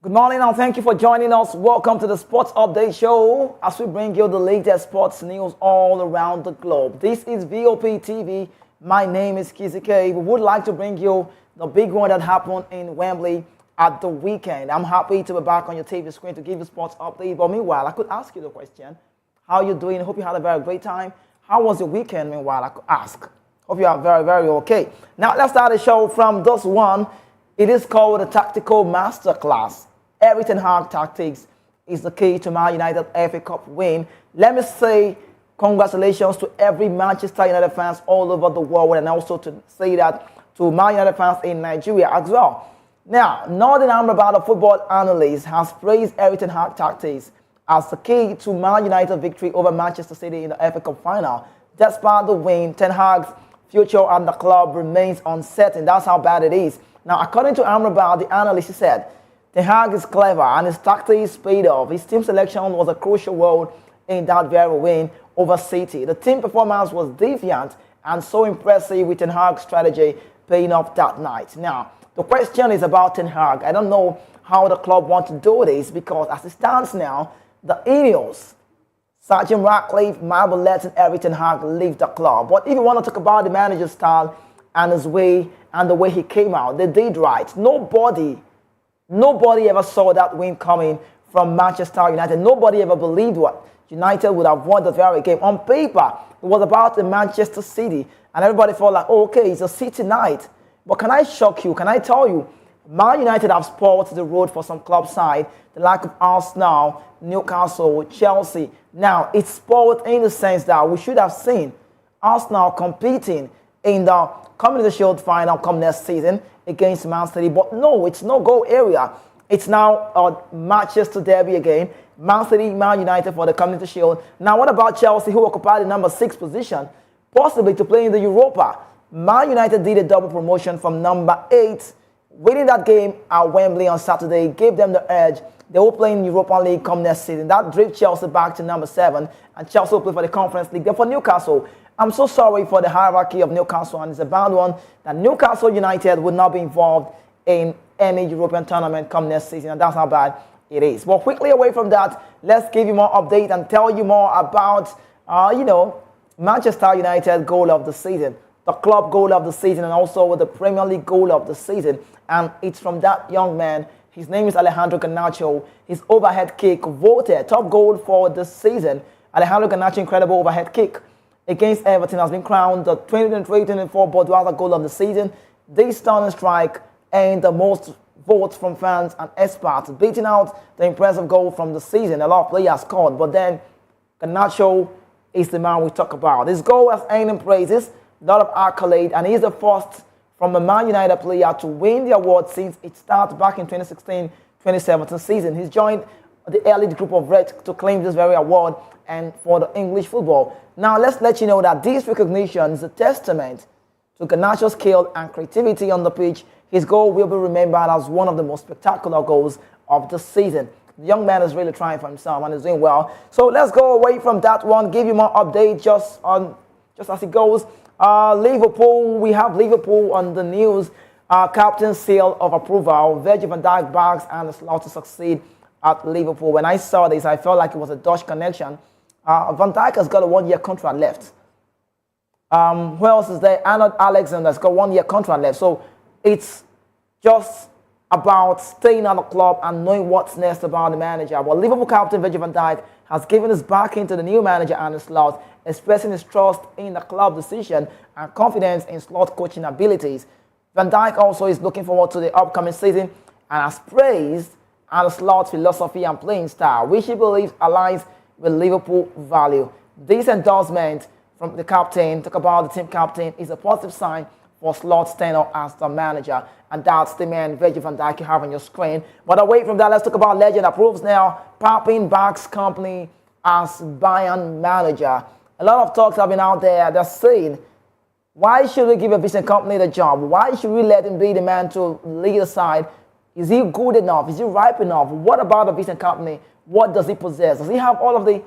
Good morning and thank you for joining us. Welcome to the Sports Update Show as we bring you the latest sports news all around the globe. This is VOP TV. My name is Kizike. We would like to bring you the big one that happened in Wembley at the weekend. I'm happy to be back on your TV screen to give you sports update. But meanwhile, I could ask you the question, how are you doing? Hope you had a very great time. How was your weekend? Meanwhile, I could ask. Hope you are very, very okay. Now, let's start the show from this one. It is called a Tactical Masterclass. Erik Ten Hag tactics is the key to Man United FA Cup win. Let me say congratulations to every Manchester United fans all over the world, and also to say that to Man United fans in Nigeria as well. Now, Nordin Amrabat, a football analyst, has praised Erik Ten Hag tactics as the key to Man United victory over Manchester City in the FA Cup final. Despite the win, Ten Hag's future at the club remains uncertain. That's how bad it is. Now, according to Amrabat, the analyst, he said, Ten Hag is clever and his tactics paid off. His team selection was a crucial role in that very win over City. The team performance was defiant and so impressive with Ten Hag's strategy paying off that night. Now, the question is about Ten Hag. I don't know how the club want to do this because as it stands now, the Ineos, Sergeant Ratcliffe, might be letting Erik Ten Hag leave the club. But if you want to talk about the manager's style and his way and the way he came out, they did right. Nobody ever saw that win coming from Manchester United. Nobody ever believed what United would have won the very game. On paper, it was about the Manchester City, and everybody felt like, oh, okay, it's a City night. But can I shock you? Can I tell you, Man United have spoiled the road for some club side, the like of Arsenal, Newcastle, Chelsea. Now, it's spoiled in the sense that we should have seen Arsenal competing in the Community Shield final come next season against Man City. But no, it's no goal area. It's now a Manchester derby again. Man City, Man United for the Community Shield. Now, what about Chelsea, who occupied the number 6 position, possibly to play in the Europa? Man United did a double promotion from number 8. Winning that game at Wembley on Saturday gave them the edge. They will play in Europa League come next season. That drove Chelsea back to number 7, and Chelsea will play for the Conference League. Then for Newcastle, I'm so sorry for the hierarchy of Newcastle, and it's a bad one that Newcastle United would not be involved in any European tournament come next season, and that's how bad it is. But quickly away from that, let's give you more update and tell you more about, Manchester United goal of the season, the club goal of the season, and also the Premier League goal of the season. And it's from that young man. His name is Alejandro Garnacho. His overhead kick voted top goal for the season. Alejandro Garnacho, incredible overhead kick against Everton, has been crowned the 2023-24 Budweiser goal of the season. This stunning strike earned the most votes from fans and experts, beating out the impressive goal from the season. A lot of players scored, but then Garnacho is the man we talk about. His goal has earned him praises, a lot of accolade, and he's the first from a Man United player to win the award since it started back in 2016-2017 season. He's joined the elite group of Reds to claim this very award and for the English football. Now, let's let you know that this recognition is a testament to Garnacho's skill and creativity on the pitch. His goal will be remembered as one of the most spectacular goals of the season. The young man is really trying for himself and is doing well. So let's go away from that one, give you more update just as it goes. Liverpool, we have Liverpool on the news. Captain seal of approval. Virgil van Dijk bags and is allowed to succeed at Liverpool. When I saw this, I felt like it was a Dutch connection. Van Dijk has got a 1-year contract left. Who else is there? Arnold Alexander has got 1-year contract left. So it's just about staying at the club and knowing what's next about the manager. Well, Liverpool captain Virgil van Dijk has given his backing to the new manager Arne Slot, expressing his trust in the club decision and confidence in Slot's coaching abilities. Van Dijk also is looking forward to the upcoming season and has praised Arne Slot's philosophy and playing style, which he believes aligns with Liverpool value. This endorsement from the captain, talk about the team captain, is a positive sign for Slot's tenure as the manager. And that's the man, Virgil van Dijk, you have on your screen. But away from that, let's talk about legend approves now Papin Bach's company as Bayern manager. A lot of talks have been out there. They're saying, why should we give a business company the job? Why should we let him be the man to lead the side? Is he good enough? Is he ripe enough? What about the business company? What does he possess? Does he have all of the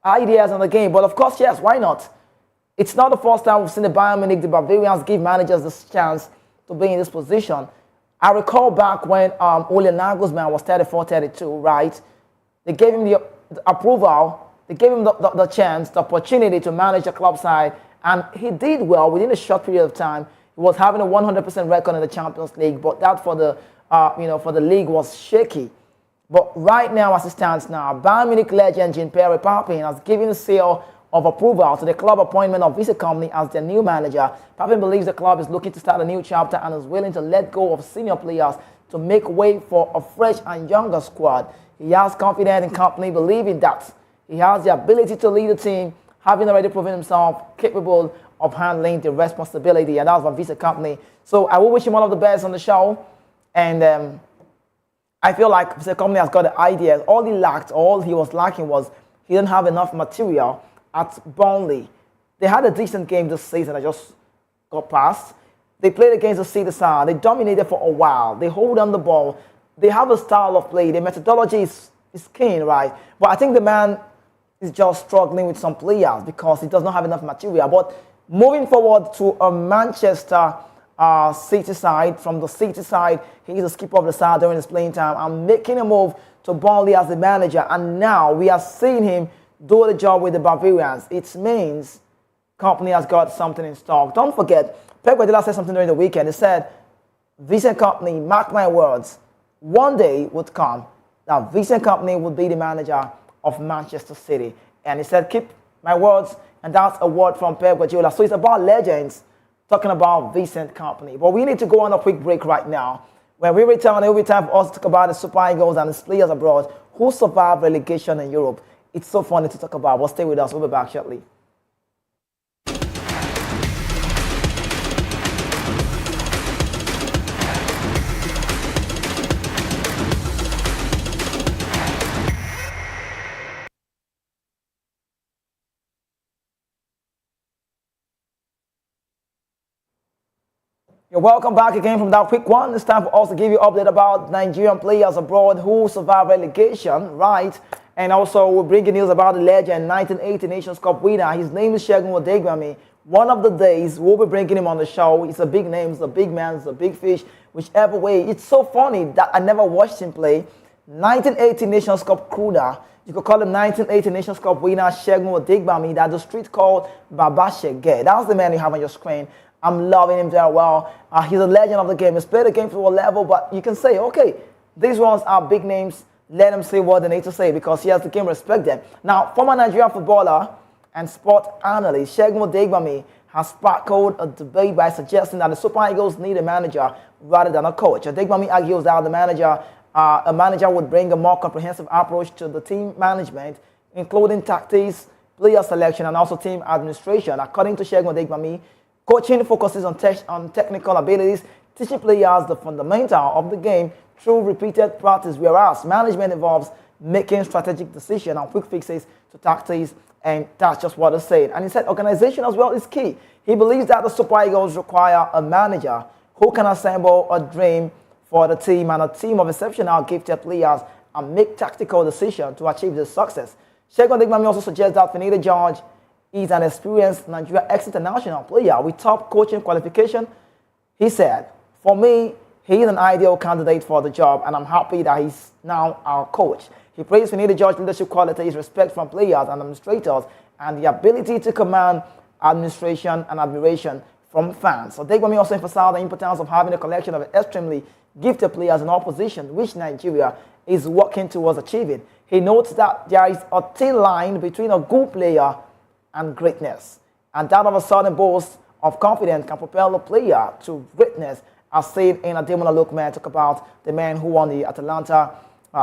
ideas on the game? But of course, yes, why not? It's not the first time we've seen the Bayern Munich, the Bavarians, give managers this chance to be in this position. I recall back when Ole Nagelsmann was 34, 32, right? They gave him the approval, they gave him the chance, the opportunity to manage the club side, and he did well within a short period of time. He was having a 100% record in the Champions League, but that for the for the league was shaky. But right now, as it stands now, Bayern Munich legend Jean-Pierre Papin has given a seal of approval to the club appointment of Visa Company as their new manager. Papin believes the club is looking to start a new chapter and is willing to let go of senior players to make way for a fresh and younger squad. He has confidence in Company, believing that he has the ability to lead the team, having already proven himself capable of handling the responsibility, and that was from Visa Company. So I will wish him all of the best on the show, and I feel like Visa Company has got the ideas. All he was lacking was he didn't have enough material at Burnley. They had a decent game this season that just got past. They played against the City side. They dominated for a while. They hold on the ball. They have a style of play. Their methodology is keen, right? But I think the man is just struggling with some players because he does not have enough material. But moving forward to a Manchester City side, from the City side, he is the skipper of the side during his playing time and making a move to Burnley as the manager. And now we are seeing him do the job with the Bavarians. It means Company has got something in stock. Don't forget, Pep Guardiola said something during the weekend. He said, Vincent Company, mark my words, one day would come that Vincent Company would be the manager of Manchester City. And he said, keep my words, and that's a word from Pep Guardiola. So it's about legends talking about Vincent Company. But we need to go on a quick break right now. When we return, it will be time for us to talk about the Super Eagles and its players abroad who survived relegation in Europe. It's so funny to talk about. But stay with us. We'll be back shortly. You're welcome back again from that quick one. It's time for us to give you an update about Nigerian players abroad who survived relegation, right? And also, we're bringing news about the legend, 1980 Nations Cup winner. His name is Segun Odegbami. One of the days, we'll be bringing him on the show. He's a big name, he's a big man, he's a big fish, whichever way. It's so funny that I never watched him play. 1980 Nations Cup crooner. You could call him 1980 Nations Cup winner, Segun Odegbami, that the street called Baba Shege. That's the man you have on your screen. I'm loving him very well. He's a legend of the game. He's played the game to a level, but you can say, okay, these ones are big names. Let them say what they need to say because he has the game, respect them. Now, former Nigerian footballer and sport analyst Segun Odegbami has sparkled a debate by suggesting that the Super Eagles need a manager rather than a coach. Odegbami argues that a manager would bring a more comprehensive approach to the team management, including tactics, player selection, and also team administration. According to Segun Odegbami, coaching focuses on technical abilities, teaching players the fundamental of the game through repeated practice, whereas management involves making strategic decisions and quick fixes to tactics, and that's just what he said. And he said organization as well is key. He believes that the Super Eagles require a manager who can assemble a dream for the team and a team of exceptional gifted players and make tactical decisions to achieve this success. Segun Odegbami also suggests that Finidi George is an experienced Nigeria ex-international player with top coaching qualification. He said, for me, he is an ideal candidate for the job, and I'm happy that he's now our coach. He praised Finidi George's leadership qualities, respect from players and administrators, and the ability to command administration and admiration from fans. So Odegbami also emphasized the importance of having a collection of extremely gifted players in all positions, which Nigeria is working towards achieving. He notes that there is a thin line between a good player and greatness, and that of a sudden boast of confidence can propel a player to greatness, as said in Ademola Lookman. Talk about the man who won the Atalanta,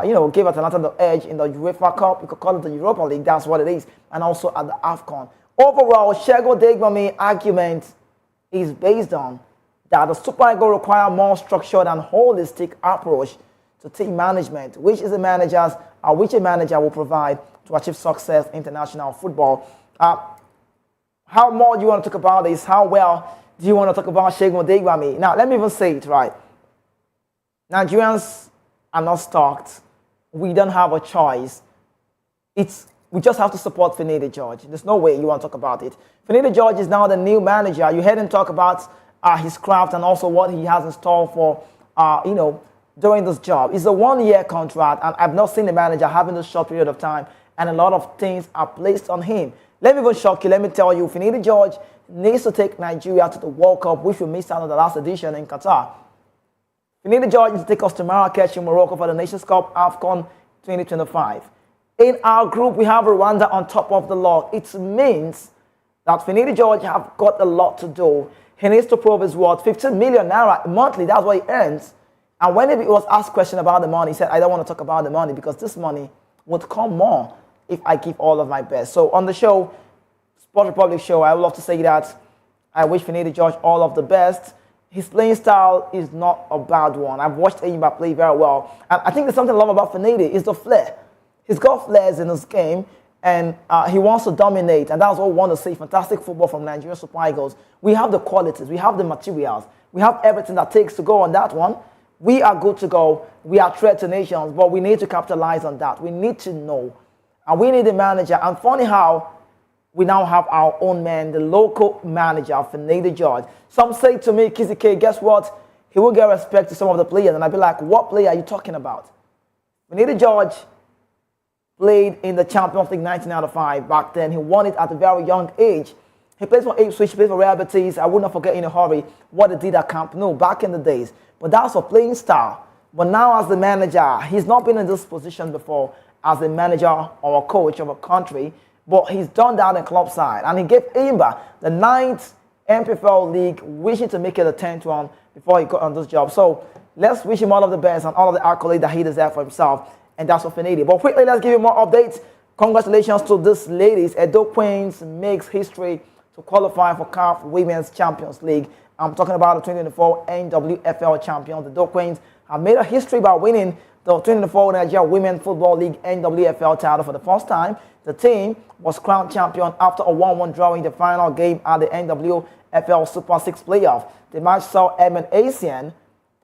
gave Atalanta the edge in the UEFA Cup. You could call it the Europa League, that's what it is, and also at the AFCON. Overall, Segun Odegbami argument is based on that the Super Eagles require more structured and holistic approach to team management, which a manager will provide to achieve success in international football. How more do you want to talk about this? How well do you want to talk about Segun Odegbami? Now, let me even say it right. Nigerians are not stalked. We don't have a choice. We just have to support Finidi George. There's no way you want to talk about it. Finidi George is now the new manager. You heard him talk about his craft and also what he has in store for doing this job. It's a 1-year contract, and I've not seen the manager having this short period of time, and a lot of things are placed on him. Let me even shock you. Let me tell you, Finidi George needs to take Nigeria to the World Cup, which we missed out on the last edition in Qatar. Finidi George needs to take us to Marrakesh in Morocco for the Nations Cup AFCON 2025. In our group, we have Rwanda on top of the log. It means that Finidi George have got a lot to do. He needs to prove his worth. 15 million naira monthly, that's what he earns. And when he was asked a question about the money, he said, I don't want to talk about the money because this money would come more if I give all of my best. So on the show, Sport Republic show, I would love to say that I wish Finidi George all of the best. His playing style is not a bad one. I've watched Enyimba play very well. And I think there's something I love about Finidi is the flair. He's got flares in his game, and he wants to dominate. And that's what we want to see. Fantastic football from Nigerian Super Eagles. We have the qualities. We have the materials. We have everything that takes to go on that one. We are good to go. We are threat to nations, but we need to capitalize on that. We need to know. And we need a manager. And funny how we now have our own man, the local manager, Finidi George. Some say to me, Kizzy K, guess what? He will get respect to some of the players. And I'll be like, what player are you talking about? Finidi George played in the Champions League 1995 back then. He won it at a very young age. He plays for Ipswich, he plays for Real Betis. I would not forget in a hurry what he did at Camp Nou back in the days. But that's for playing style. But now as the manager, he's not been in this position before as a manager or a coach of a country, but he's done that in club side. And he gave Enyimba the 9th MPFL League, wishing to make it a 10th one before he got on this job. So let's wish him all of the best and all of the accolades that he deserves for himself. And that's for Finidi. But quickly, let's give you more updates. Congratulations to these ladies. Edo Queens makes history to qualify for CAF Women's Champions League. I'm talking about the 2024 NWFL champions. The Edo Queens have made a history by winning the 2024 Nigeria Women Football League NWFL title for the first time. The team was crowned champion after a 1-1 draw in the final game at the NWFL Super 6 playoff. The match saw Edmund Asian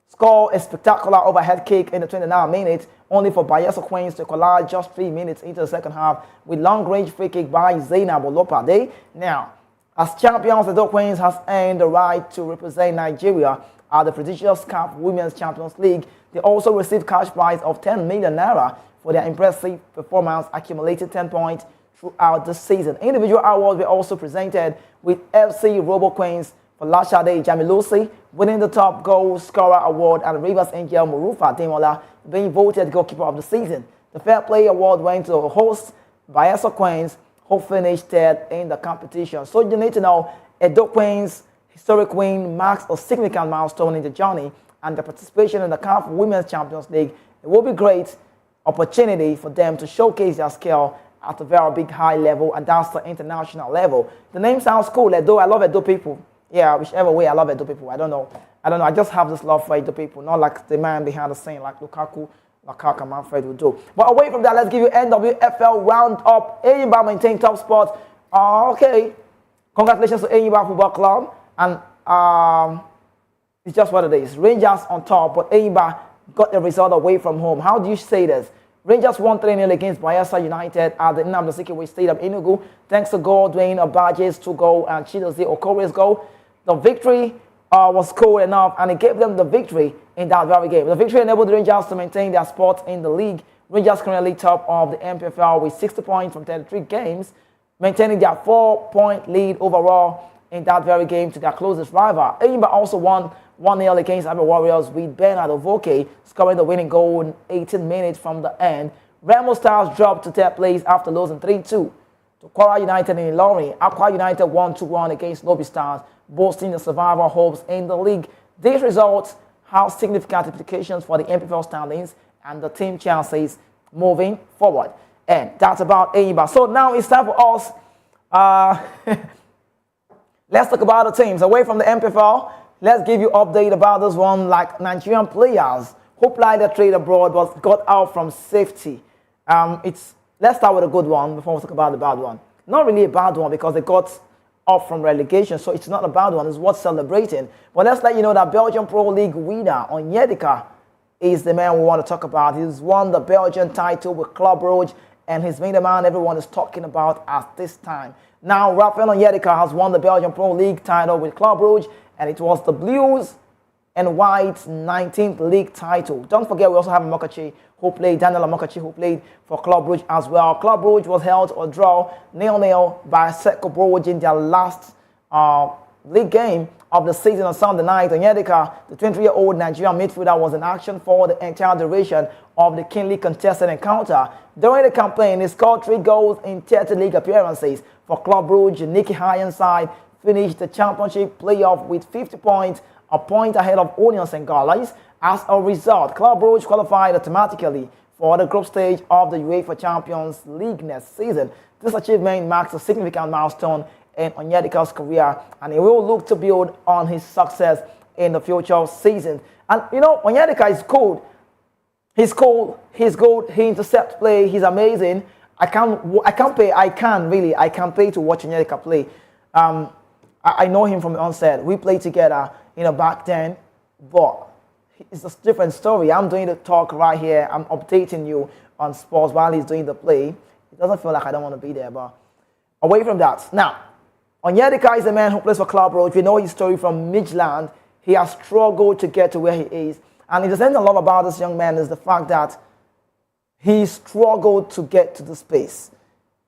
score a spectacular overhead kick in the 29th minute, only for Bayelsa Queens to collide just 3 minutes into the second half with long-range free kick by Zainab Olopade. Now, as champions, the Edo Queens has earned the right to represent Nigeria at the prestigious CAF Women's Champions League. They also received cash prize of 10 million naira for their impressive performance, accumulated 10 points throughout the season. Individual awards were also presented, with FC Robo Queens for Lashade Jamilosi winning the top goal scorer award, and Rivers Angel Murufa Demola being voted goalkeeper of the season. The Fair Play Award went to the host Bayelsa Queens, who finished third in the competition. So you need to know, Edo Queens' historic win marks a significant milestone in the journey, and the participation in the CAF Women's Champions League, it will be great opportunity for them to showcase their skill at a very big high level, and that's the international level. The name sounds cool, Edo. I love Edo people. Yeah, whichever way, I love Edo people. I don't know. I just have this love for Edo people, not like the man behind the scene, like Lukaku, Manfred would do. But away from that, let's give you NWFL roundup. Enyimba maintained top spot. Okay. Congratulations to Enyimba Football Club. And it's just what it is. Rangers on top, but Enyimba got the result away from home. How do you say this? Rangers won 3-0 against Bayelsa United at the Nnamdi Azikiwe Stadium in Enugu, thanks to Godwin Abaje's 2-goal and Chidozie Okore's goal. The victory was cool enough, and it gave them the victory in that very game. The victory enabled the Rangers to maintain their spot in the league. Rangers currently top of the MPFL with 60 points from 33 games, maintaining their 4-point lead overall in that very game to their closest rival. Enyimba also won 1-0 against Abia Warriors, with Bernard Ovoke scoring the winning goal in 18 minutes from the end. Remo Stars dropped to third place after losing 3-2 to Kwara United in Ilorin. Akwa United won 2-1 against Lobby Stars, boasting the survival hopes in the league. These results have significant implications for the MPFL standings and the team chances moving forward. And that's about Enyimba. So now it's time for us. Let's talk about the teams. Away from the MPFL, let's give you update about this one, like Nigerian players who played their trade abroad but got out from safety. Let's start with a good one before we talk about the bad one. Not really a bad one because they got off from relegation, so it's not a bad one. It's worth celebrating. But let's let you know that Belgian Pro League winner Onyedika is the man we want to talk about. He's won the Belgian title with Club Brugge, and he's been the man everyone is talking about at this time. Now, Rafael Onyedika has won the Belgian Pro League title with Club Brugge, and it was the Blues and White's 19th league title. Don't forget, we also have Mokachi, who played, Daniel Mokachi, who played for Club Brugge as well. Club Brugge was held or draw 0-0 by Cercle Brugge in their last league game of the season on Sunday night. Onyedika, the 23-year-old Nigerian midfielder, was in action for the entire duration of the keenly contested encounter. During the campaign, he scored 3 goals in 30 league appearances for Club Brugge. Nicky Ironside finished the championship playoff with 50 points, a point ahead of Onions and Garlies. As a result, Club Brugge qualified automatically for the group stage of the UEFA Champions League next season. This achievement marks a significant milestone in Onyedika's career, and he will look to build on his success in the future seasons. And you know, Onyedika is cool. He's cool. He's good. He intercepts play. He's amazing. I can pay to watch Onyedika play. I know him from the onset. We played together, back then, but it's a different story. I'm doing the talk right here. I'm updating you on sports while he's doing the play. It doesn't feel like I don't want to be there, but away from that. Now, Onyedika is a man who plays for Club Brugge. We know his story from Midland. He has struggled to get to where he is. And if there's anything I love about this young man is the fact that he struggled to get to the space.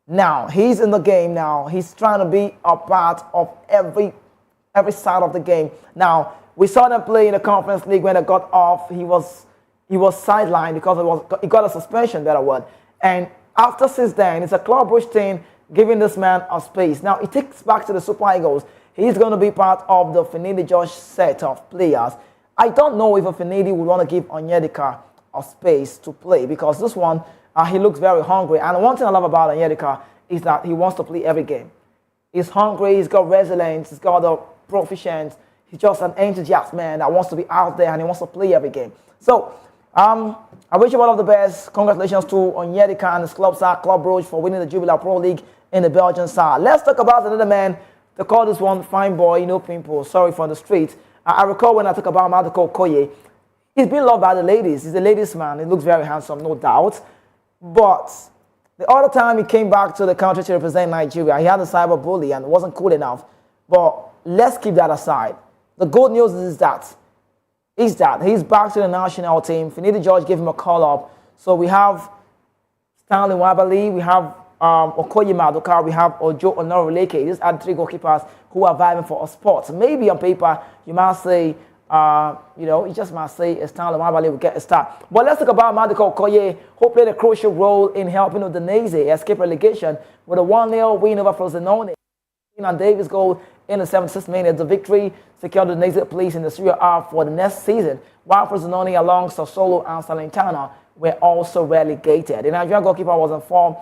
Now, he's in the game now. He's trying to be a part of every side of the game. Now, we saw them play in the Conference League when they got off. He was sidelined because he got a suspension, better word. And since then, it's a Club Brugge team giving this man a space. Now, it takes back to the Super Eagles. He's going to be part of the Finidi George set of players. I don't know if a Finidi would want to give Onyedika a space to play because this one, he looks very hungry. And one thing I love about Onyedika is that he wants to play every game. He's hungry, he's got resilience, he's got the proficiency. He's just an enthusiast man that wants to be out there and he wants to play every game. So, I wish you all of the best. Congratulations to Onyedika and his club side, Club Brugge, for winning the Jubilee Pro League in the Belgian side. Let's talk about another man. They call this one fine boy, no pimple. Sorry for the streets. I recall when I talk about Madiko Okoye, he's been loved by the ladies. He's a ladies' man. He looks very handsome, no doubt. But the other time he came back to the country to represent Nigeria, he had a cyberbully and it wasn't cool enough. But let's keep that aside. The good news is that he's back to the national team. Finidi George gave him a call up. So we have Stanley Wabali, we have Okoye Maduka, we have Ojo Onoruleke. These are 3 goalkeepers who are vying for a spot. Maybe on paper, you might say, you just might say Stanley Wabali will get a start. But let's talk about Madiko Okoye, who played a crucial role in helping Udinese escape relegation with a 1-0 win over Frosinone. And Davis' goal in the 76th minute, the victory secured the Udinese place in the Serie A for the next season, while Frosinone along Sassuolo and Salernitana were also relegated. The Nigerian goalkeeper was informed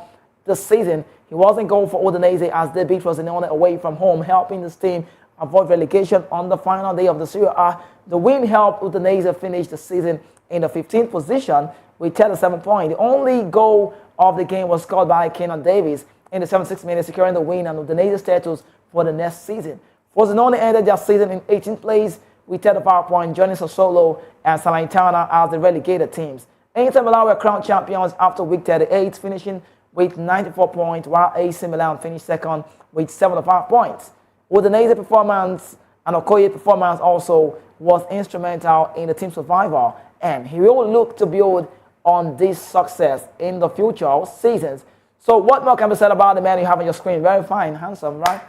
this season he wasn't going for Udinese as they beat Frosinone away from home, helping this team avoid relegation on the final day of the Serie A. The win helped Udinese finish the season in the 15th position with 37 points. The only goal of the game was scored by Kenan Davis in the 76th minute, securing the win and Udinese status for the next season. Frosinone ended their season in 18th place with 35 points, joining Sassuolo and Salernitana as the relegated teams. Inter Milan were crowned champions after week 38, finishing with 94 points, while AC Milan finished second with 75 points. Udinese performance and Okoye performance also was instrumental in the team's survival, and he will look to build on this success in the future seasons. So what more can be said about the man you have on your screen? Very fine, handsome, right?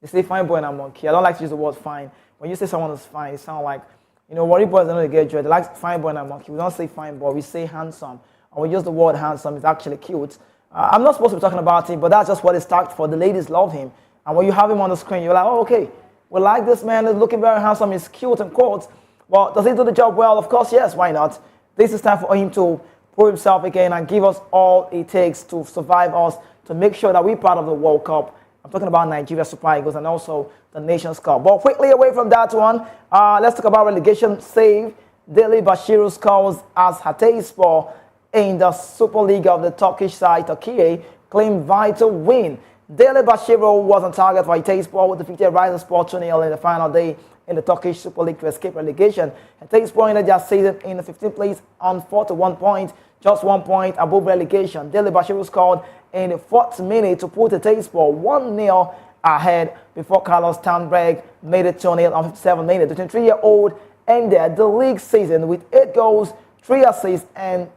You say fine boy and a monkey. I don't like to use the word fine. When you say someone is fine, it sounds like, worry boys don't know to get dread. They like fine boy and a monkey. We don't say fine boy, we say handsome. And we use the word handsome, it's actually cute. I'm not supposed to be talking about him, but that's just what it's tagged for. The ladies love him. And when you have him on the screen, you're like, oh, okay. We like this man, he's looking very handsome, he's cute and quotes. Well, does he do the job well? Of course, yes, why not? This is time for him to prove himself again and give us all it takes to survive us, to make sure that we're part of the World Cup. I'm talking about Nigeria Super Eagles and also the Nations Cup. But quickly away from that one, let's talk about relegation save. Dele Bashiru scores as Hatayspor in the Super League of the Turkish side, Turkey, claimed vital win. Dele Bashiru was on target for Hatayspor with defeated Riserspor 2-0 in the final day in the Turkish Super League to escape relegation. Hatayspor ended their season in the 15th place on 41 points, just 1 point above relegation. Dele Bashiru scored in the 4th minute to put Hatayspor 1-0 ahead before Carlos Tandberg made it 2-0 on 57 minutes. The 23-year-old ended the league season with 8 goals, 3 assists, and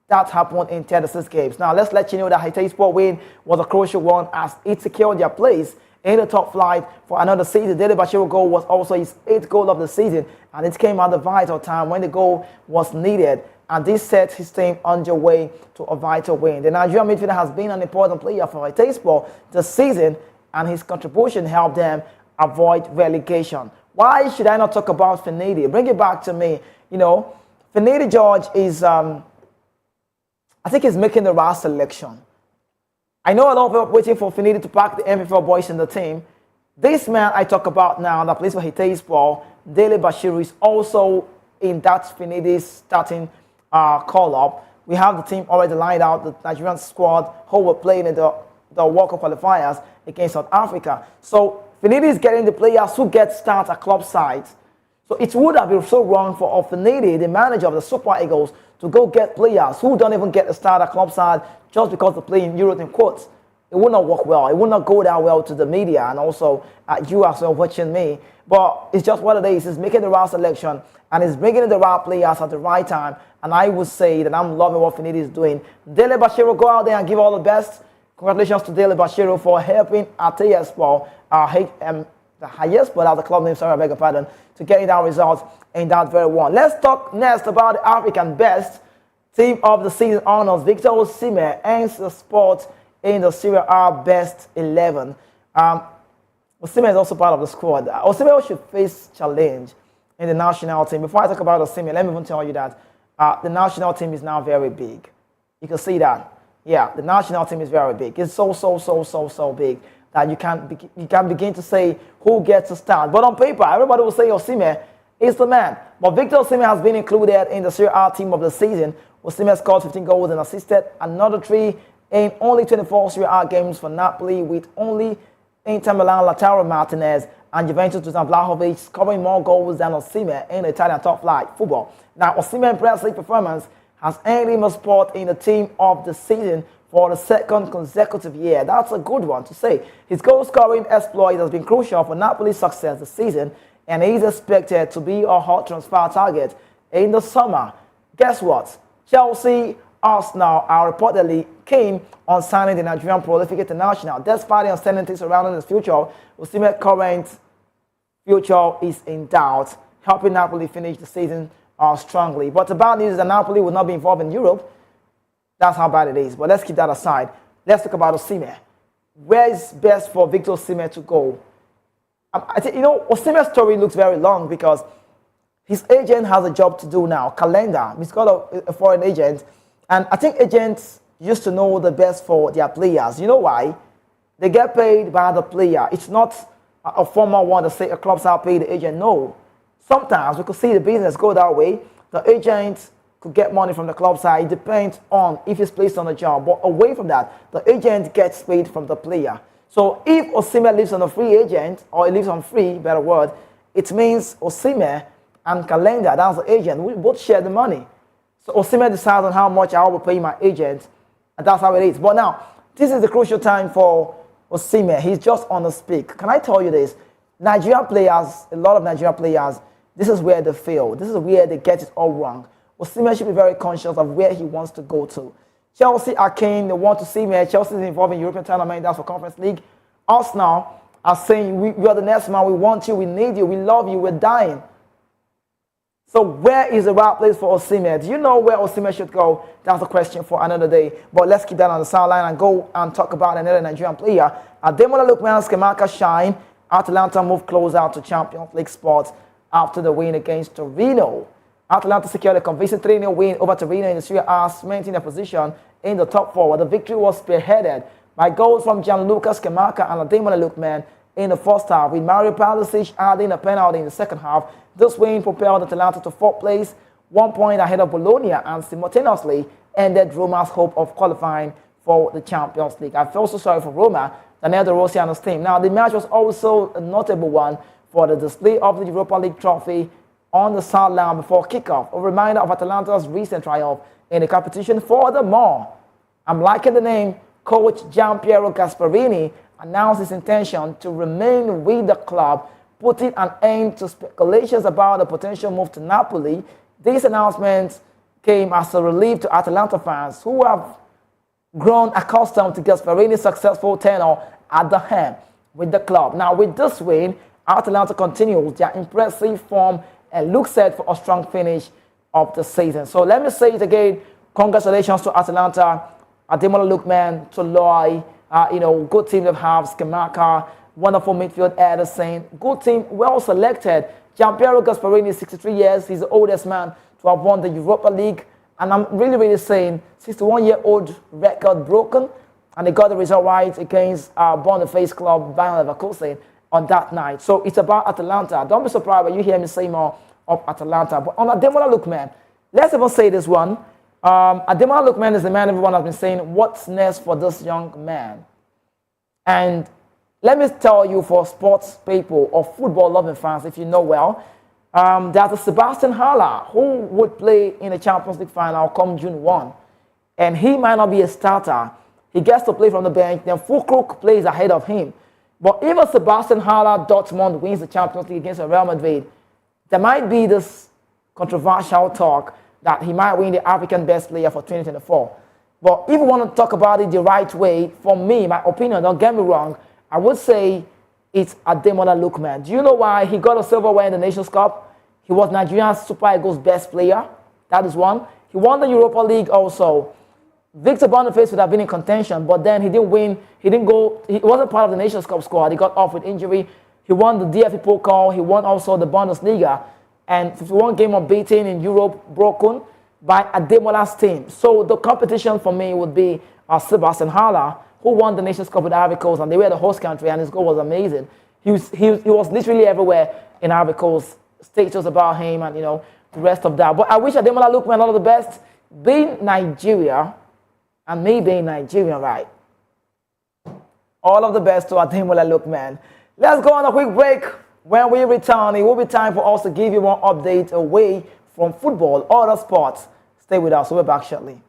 that happened in 36 games. Now, let's let you know that Haiti Sport win was a crucial one as it secured their place in the top flight for another season. Dele Bashiru goal was also his 8th goal of the season, and it came at the vital time when the goal was needed, and this set his team on their way to a vital win. The Nigerian midfielder has been an important player for Haiti Sport this season, and his contribution helped them avoid relegation. Why should I not talk about Finidi? Bring it back to me. You know, Finidi George is, I think he's making the right selection. I know a lot of people are waiting for Finidi to pack the MFL boys in the team. This man I talk about now that plays for Haiti Sport, Dele Bashiru, is also in that Finidi's starting call-up. We have the team already lined out, the Nigerian squad who were playing in the World Cup qualifiers against South Africa. So Finidi is getting the players who get starts at club sides. So it would have been so wrong for Finidi, the manager of the Super Eagles, to go get players who don't even get a start at club side just because they play in Europe in quotes. It would not work well. It would not go that well to the media and also you as well watching me. But it's just what it is. He's making the right selection and he's bringing in the right players at the right time. And I would say that I'm loving what Finidi is doing. Dele Bashiru, go out there and give all the best. Congratulations to Dele Bashiru for helping Haiti Sport, the highest, but as the club name, sorry, I beg your pardon, to getting that result in that very one. Let's talk next about the African best team of the season honors. Victor Osimhen ends the spot in the Serie A best 11. Osimhen is also part of the squad. Osimhen should face challenge in the national team. Before I talk about Osimhen, let me even tell you that the national team is now very big. You can see that. Yeah, the national team is very big. It's so big that you can begin to say who gets to start. But on paper, everybody will say Osimhen is the man. But Victor Osimhen has been included in the Serie A team of the season. Osimhen scored 15 goals and assisted another 3 in only 24 Serie A games for Napoli, with only Inter Milan Lautaro Martinez and Juventus Dusan Vlahovic scoring more goals than Osimhen in Italian top flight football. Now, Osimhen's impressive performance has earned him a spot in the team of the season for the 2nd consecutive year. That's a good one to say. His goal-scoring exploit has been crucial for Napoli's success this season, and he is expected to be a hot transfer target in the summer. Guess what? Chelsea, Arsenal are reportedly keen on signing the Nigerian prolific international. Despite the uncertainties surrounding his future, Osimhen's current future is in doubt, helping Napoli finish the season strongly. But the bad news is that Napoli will not be involved in Europe. That's how bad it is. But let's keep that aside. Let's talk about Osimhen. Where is best for Victor Osimhen to go? I think, Osimhen's story looks very long because his agent has a job to do now, calendar. He's got a foreign agent. And I think agents used to know the best for their players. You know why? They get paid by the player. It's not a formal one to say a club's out pay the agent. No. Sometimes we could see the business go that way. The agent could get money from the club side. It depends on if he's placed on a job. But away from that, the agent gets paid from the player. So if Osimhen lives on a free agent, or he lives on free, better word, it means Osimhen and Calendar, that's the agent, we both share the money. So Osimhen decides on how much I will pay my agent, and that's how it is. But now, this is the crucial time for Osimhen. He's just on the speak. Can I tell you this? Nigerian players, a lot of Nigerian players, this is where they fail. This is where they get it all wrong. Osimhen should be very conscious of where he wants to go to. Chelsea are keen. They want to see me. Chelsea is involved in European tournament. That's for Conference League. Arsenal are saying, we are the next man. We want you. We need you. We love you. We're dying. So where is the right place for Osimhen? Do you know where Osimhen should go? That's a question for another day. But let's keep that on the sideline and go and talk about another Nigerian player. Ademola Lookman's Kemaka shine. Atalanta moved closer to Champions League spots after the win against Torino. Atalanta secured a convincing 3-0 win over Torino in the Serie A, cementing their position in the top 4, where the victory was spearheaded by goals from Gianluca Scamacca and Ademola Lookman in the first half, with Mario Pavlicic adding a penalty in the second half. This win propelled Atalanta to 4th place, 1 point ahead of Bologna, and simultaneously ended Roma's hope of qualifying for the Champions League. I feel so sorry for Roma, Daniel De Rossi and his team. Now, the match was also a notable one for the display of the Europa League trophy on the sideline before kickoff, a reminder of Atalanta's recent triumph in the competition. Furthermore, I'm liking the name, coach Gianpiero Gasparini announced his intention to remain with the club putting an end to speculations about a potential move to Napoli. These announcements came as a relief to Atalanta fans who have grown accustomed to Gasparini's successful tenure at the helm with the club. Now, with this win, Atalanta continues their impressive form and looks set for a strong finish of the season. So let me say it again. Congratulations to Atalanta, Ademola Lookman, Toloi, good team of halves, Skamaka, wonderful midfield, Ederson, good team, well selected. Gianpiero Gasparini, 63 years, he's the oldest man to have won the Europa League. And I'm really saying 61-year-old record broken. And they got the result right against Boniface club, Bayer Leverkusen, on that night. So it's about Atalanta. Don't be surprised when you hear me say more of Atalanta. But on Ademola Lookman, let's even say this one. Ademola Lookman is the man everyone has been saying, what's next for this young man? And let me tell you, for sports people or football-loving fans, if you know well, there's a Sebastian Haller who would play in the Champions League final come June 1. And he might not be a starter. He gets to play from the bench. Then Fulkrug plays ahead of him. But if a Sebastian Haller Dortmund wins the Champions League against Real Madrid, there might be this controversial talk that he might win the African Best Player for 2024. But if you want to talk about it the right way, for me, my opinion, don't get me wrong, I would say it's Ademola Lookman. Do you know why he got a silverware in the Nations Cup? He was Nigeria's Super Eagles best player. That is one. He won the Europa League also. Victor Boniface would have been in contention, but then he didn't win. He wasn't part of the Nations Cup squad. He got off with injury. He won the DFB Pokal. He won also the Bundesliga. And 51 game unbeaten in Europe, broken by Ademola's team. So the competition for me would be Sebastian Haller, who won the Nations Cup with Ivory Coast, and they were the host country, and his goal was amazing. He was literally everywhere in Ivory Coast. Status about him and, the rest of that. But I wish Ademola Lookman all of the best. Being Nigeria, and me being Nigerian, right? All of the best to Ademola Lookman. Let's go on a quick break. When we return, it will be time for us to give you more updates away from football, other sports. Stay with us. We'll be back shortly.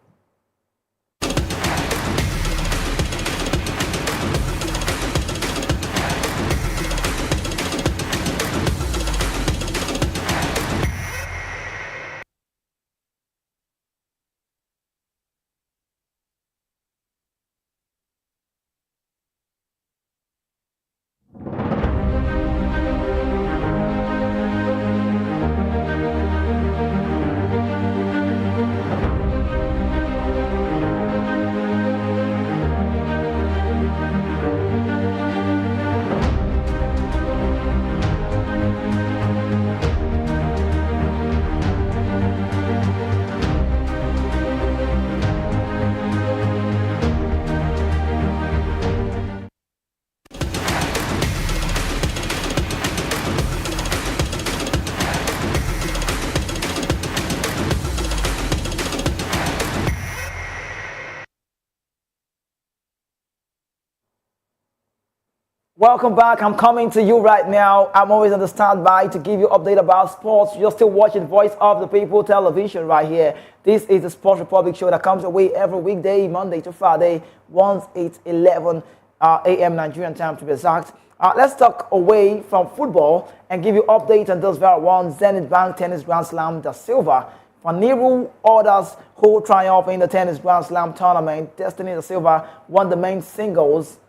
Welcome back. I'm coming to you right now. I'm always on the standby to give you update about sports. You're still watching Voice of the People television right here. This is the Sports Republic show that comes away every weekday, Monday to Friday, once it's 11 a.m. Nigerian time to be exact. Let's talk away from football and give you updates on those very one. Zenith Bank Tennis Grand Slam, the silver. Faniru orders who triumph in the Tennis Grand Slam tournament. Destiny the Silva won the main singles.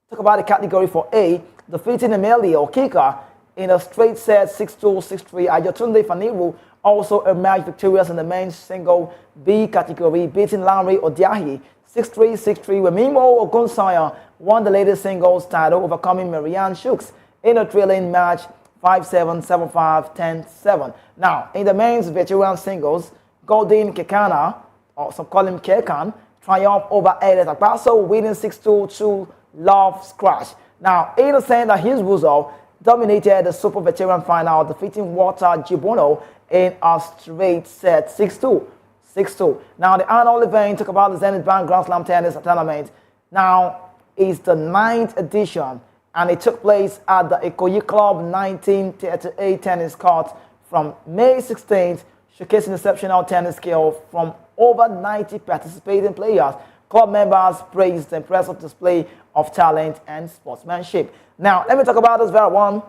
Talk about the category for A, defeating Emilio Kika in a straight set 6-2, 6-3. Ayotunde Faniru also emerged victorious in the men's single B category, beating Larry Odiahi 6-3, 6-3. Wemimo Ogunsanya won the latest singles title, overcoming Marianne Shooks in a thrilling match 5-7, 7-5, 10-7. Now, in the men's veteran singles, Goldin Kekana, or some call him Kekan, triumphed over Edet Akbaso, winning 6-2 to Love Scratch. Now, Innocent Hizbuzo dominated the Super Veteran final, defeating Walter Jibono in a straight set 6-2. 6-2. Now, the annual event, talk about the Zenith Bank Grand Slam Tennis Tournament. Now, it's the 9th edition, and it took place at the Ikoyi Club 1938 tennis court from May 16th, showcasing exceptional tennis skill from over 90 participating players. Club members praised the impressive display of talent and sportsmanship. Now, let me talk about this very one.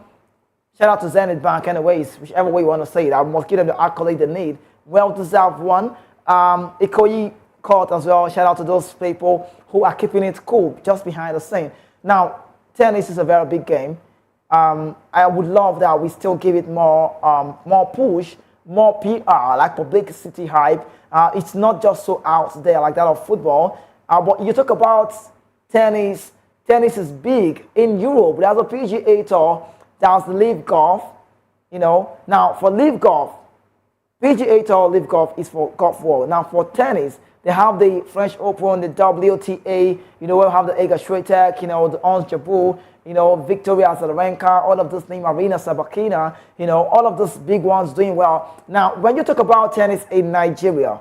Shout out to Zenit Bank, anyways, whichever way you want to say it. I must give them the accolade they need. Well-deserved one. Ikoyi Court as well. Shout out to those people who are keeping it cool just behind the scene. Now, tennis is a very big game. I would love that we still give it more push, more PR, like publicity hype. It's not just so out there like that of football. But you talk about tennis. Tennis is big in Europe. There's a PGA Tour. There's the Live Golf. Now for Live Golf, PGA Tour Live Golf is for golf world. Now for tennis, they have the French Open, the WTA. We have the Iga Swiatek. The Ons Jabeur. Victoria Azarenka, all of this name, Marina Sabakina, all of those big ones doing well. Now, when you talk about tennis in Nigeria,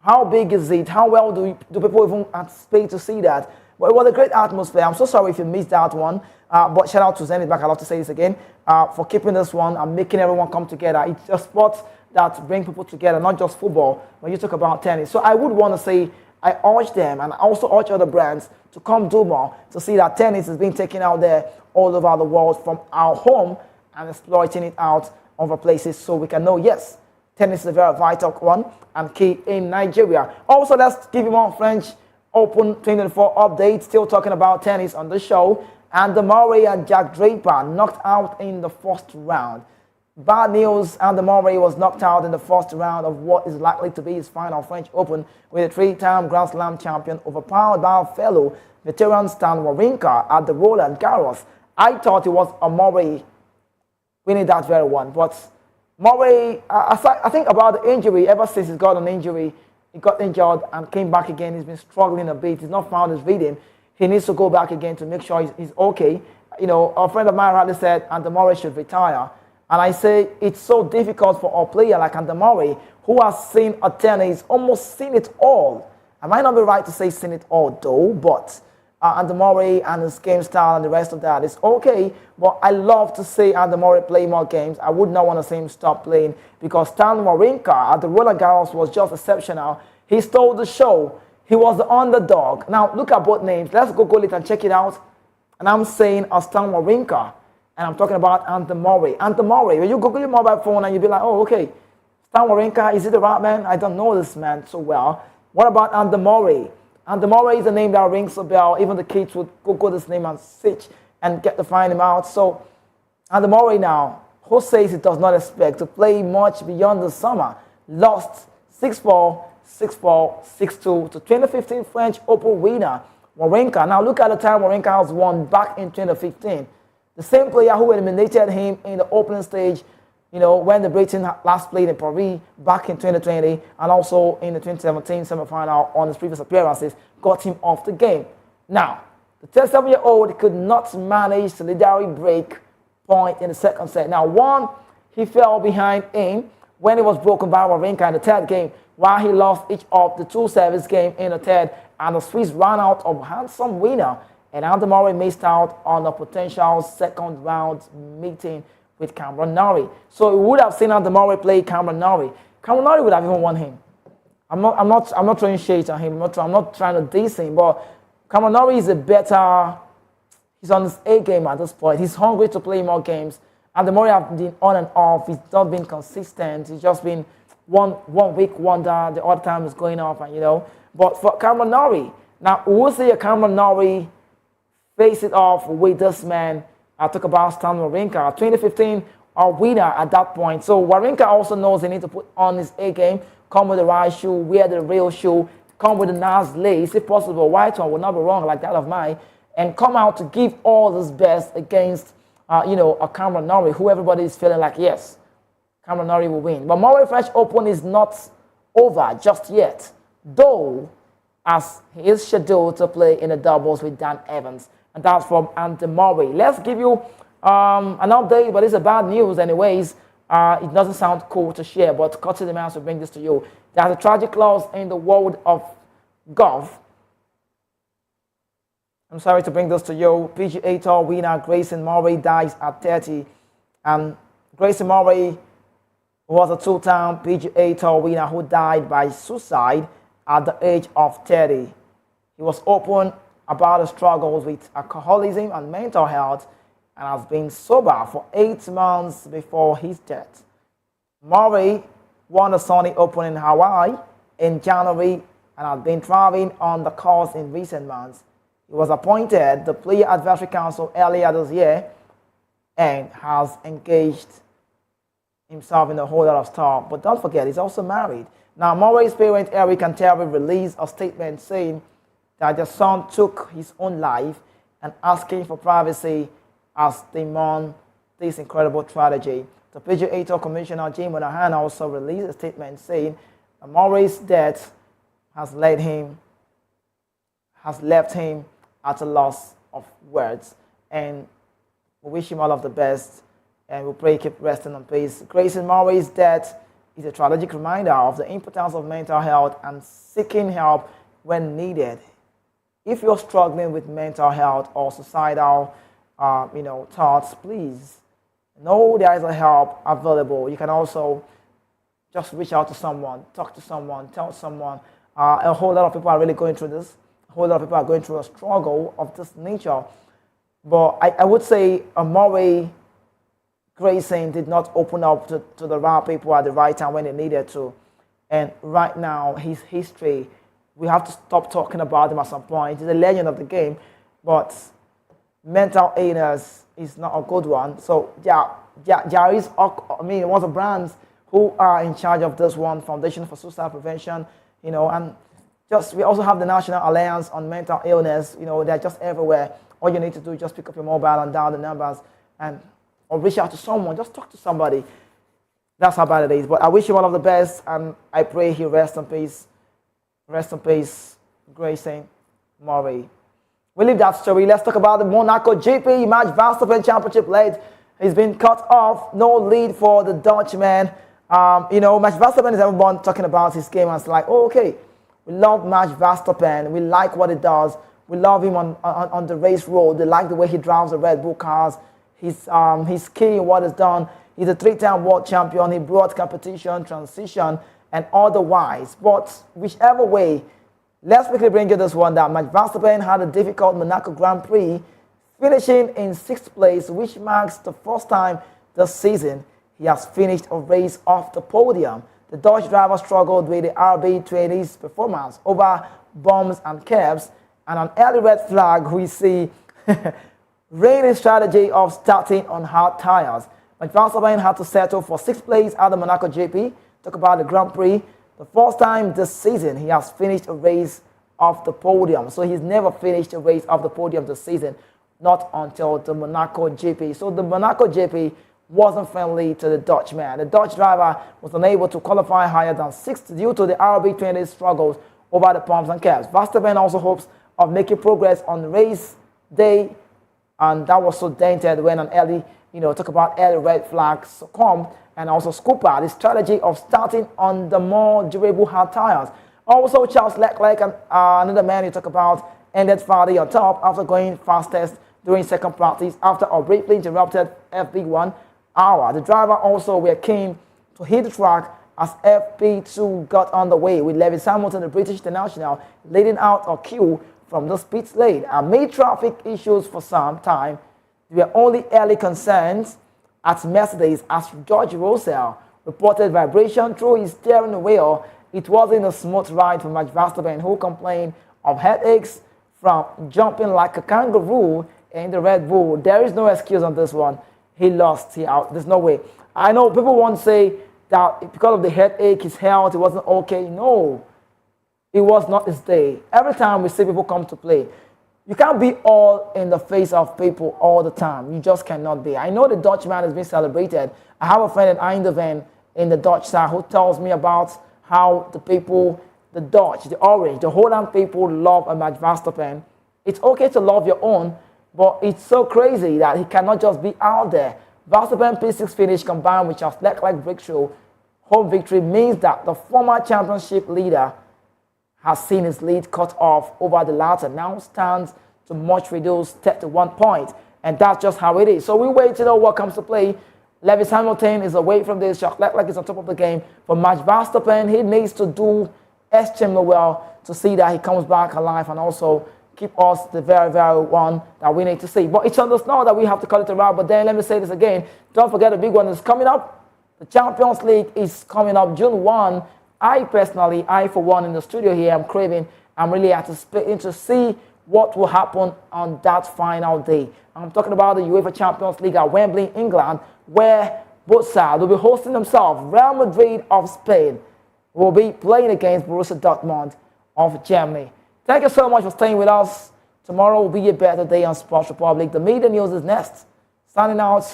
how big is it? How well do people even anticipate to see that? Well, it was a great atmosphere. I'm so sorry if you missed that one. But shout out to Zenit Bank, I'd love to say this again, for keeping this one and making everyone come together. It's a sport that brings people together, not just football, when you talk about tennis. So I would want to say, I urge them, and I also urge other brands to come do more, to see that tennis is being taken out there all over the world from our home and exploiting it out other places so we can know, yes, tennis is a very vital one and key in Nigeria. Also, let's give you more French Open 2024 updates. Still talking about tennis on the show. And Murray and Jack Draper knocked out in the first round. Bad news, and Murray was knocked out in the first round of what is likely to be his final French Open, with a three-time Grand Slam champion overpowered by a fellow veteran Stan Wawrinka at the Roland Garros. I thought it was a Murray winning that very one, but Murray, I think about the injury. Ever since he's got an injury, he got injured and came back again. He's been struggling a bit. He's not found his rhythm. He needs to go back again to make sure he's okay. A friend of mine rightly said Andy Murray should retire. And I say it's so difficult for a player like Andy Murray, who has seen a tennis, almost seen it all. I might not be right to say seen it all though, but Andy Murray and his game style and the rest of that is okay. But I love to see Andy Murray play more games. I would not want to see him stop playing, because Stan Wawrinka at the Roland Garros was just exceptional. He stole the show. He was the underdog. Now look at both names. Let's Google it and check it out. And I'm saying Stan Wawrinka. And I'm talking about Andy Murray. Andy Murray, when you Google your mobile phone and you'll be like, oh, okay, Stan Wawrinka, is it the right man? I don't know this man so well. What about Andy Murray? Andy Murray is a name that rings a bell. Even the kids would Google this name and search and get to find him out. So Andy Murray now, who says he does not expect to play much beyond the summer, lost 6-4, 6-4, 6-2 to 2015 French Open winner Wawrinka. Now look at the time Wawrinka has won back in 2015. The same player who eliminated him in the opening stage, when the Britain last played in Paris back in 2020, and also in the 2017 semi-final on his previous appearances, got him off the game. Now, the 37-year-old could not manage the legendary break point in the second set. Now, one, he fell behind in when he was broken by Wawrinka in the third game, while he lost each of the two service games in the third, and the Swiss ran out of handsome winner. And Andy Murray missed out on a potential second round meeting with Cameron Norrie. So we would have seen Andy Murray play Cameron Norrie. Cameron Norrie would have even won him. I'm not throwing shade at him. I'm not trying to diss him, but Cameron Norrie is he's on his A game at this point. He's hungry to play more games. Andy Murray has been on and off. He's not been consistent. He's just been one week wonder. The other time is going off, and But for Cameron Norrie, now we'll see a Cameron Norrie face it off with this man. I talk about Stan Wawrinka, 2015 winner at that point. So Wawrinka also knows he needs to put on his A game, come with the right shoe, wear the real shoe, come with a nice lace, if possible. White one would not be wrong like that of mine, and come out to give all his best against, a Cameron Norrie, who everybody is feeling like, yes, Cameron Norrie will win. But Murray French Open is not over just yet, though, as he is scheduled to play in the doubles with Dan Evans. And that's from Andy Murray. Let's give you an update, but it's a bad news anyways. It doesn't sound cool to share, but courtesy the man to bring this to you. There's a tragic loss in the world of golf. I'm sorry to bring this to you. PGA Tour winner Grayson Murray dies at 30. And Grayson Murray was a two-time PGA Tour winner who died by suicide at the age of 30. He was open about the struggles with alcoholism and mental health. and has been sober for 8 months before his death. Murray won the Sony Open in Hawaii in January and has been thriving on the course in recent months. He was appointed the Player Advisory Council earlier this year and has engaged himself in a whole lot of stuff. But don't forget, he's also married. Now, Murray's parents, Erik and Terry, released a statement saying that their son took his own life and asking for privacy as they mourn this incredible tragedy. The PGA Tour Commissioner Jim Monahan also released a statement saying that Murray's death has left him at a loss of words. And we wish him all of the best, and we pray he keep resting in peace. Grayson Murray's death is a tragic reminder of the importance of mental health and seeking help when needed. If you're struggling with mental health or suicidal thoughts, please know there is a help available. You can also just reach out to someone, talk to someone, tell someone. A whole lot of people are really going through this. A whole lot of people are going through a struggle of this nature. But I would say Murray Grayson did not open up to the right people at the right time when they needed to. And right now, his history, we have to stop talking about him at some point. He's a legend of the game, but mental illness is not a good one. So, there is, one of the brands who are in charge of this one, Foundation for Suicide Prevention, and just we also have the National Alliance on Mental Illness. They're just everywhere. All you need to do is just pick up your mobile and dial the numbers or reach out to someone. Just talk to somebody. That's how bad it is. But I wish you all of the best, and I pray he rest in peace. Rest in peace, Grayson Murray. We leave that story. Let's talk about the Monaco GP. Max Verstappen Championship lead. He's been cut off. No lead for the Dutchman. Max Verstappen is everyone talking about his game. And it's like, okay, we love Max Verstappen. We like what he does. We love him on the race road. They like the way he drives the Red Bull cars. He's key in what he's done. He's a 3-time world champion. He brought competition, transition, and otherwise. But whichever way, let's quickly bring you this one that Max Verstappen had a difficult Monaco Grand Prix, finishing in 6th place, which marks the first time this season he has finished a race off the podium. The Dutch driver struggled with the RB20's performance over bumps and curbs, and an early red flag we see reigning strategy of starting on hard tires. Max Verstappen had to settle for 6th place at the Monaco GP. Talk about the Grand Prix. The first time this season he has finished a race off the podium. So he's never finished a race off the podium this season, not until the Monaco GP. So the Monaco GP wasn't friendly to the Dutchman. The Dutch driver was unable to qualify higher than 6th due to the RB20 struggles over the pumps and curbs. Verstappen also hopes of making progress on race day, and that was so dented when an early, talk about early red flags succumbed, and also Scooper, the strategy of starting on the more durable hard tires. Also, Charles Leclerc, another man you talk about, ended Friday on top after going fastest during second practice after a briefly interrupted FP1 hour. The driver also were keen to hit the track as FP2 got underway, with Lewis Hamilton, the British international, leading out a queue from the pit lane. Amid traffic issues for some time, there were only early concerns at Mercedes as George Russell reported vibration through his steering wheel. It wasn't a smooth ride for Max Verstappen, who complained of headaches from jumping like a kangaroo in the Red Bull. There is no excuse on this one. He lost. There's no way. I know people won't say that because of the headache, his health, it wasn't okay. No, it was not his day. Every time we see people come to play, you can't be all in the face of people all the time. You just cannot be. I know the Dutchman has been celebrated. I have a friend in Eindhoven in the Dutch side who tells me about how the people, the Dutch, the Orange, the Holland people love a Max Verstappen. It's okay to love your own, but it's so crazy that he cannot just be out there. Verstappen P6 finish combined with Charles Leclerc breakthrough home victory means that the former championship leader has seen his lead cut off over the latter, now stands to much reduced 31 points. And that's just how it is. So we wait to know what comes to play. Lewis Hamilton is away from this. Charles Leclerc is on top of the game. For Max Verstappen, he needs to do extremely well to see that he comes back alive and also keep us the very, very one that we need to see. But it's on us now that we have to call it a wrap. But then let me say this again. Don't forget the big one is coming up. The Champions League is coming up June 1. I for one in the studio here, I'm really anticipating to see what will happen on that final day. I'm talking about the UEFA Champions League at Wembley, England, where both sides will be hosting themselves. Real Madrid of Spain will be playing against Borussia Dortmund of Germany. Thank you so much for staying with us. Tomorrow will be a better day on Sports Republic. The media news is next. Signing out,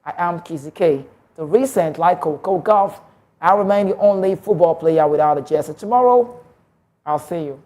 I am Kizzy K. The recent, like Coco Golf, I remain the only football player without a jersey. Tomorrow, I'll see you.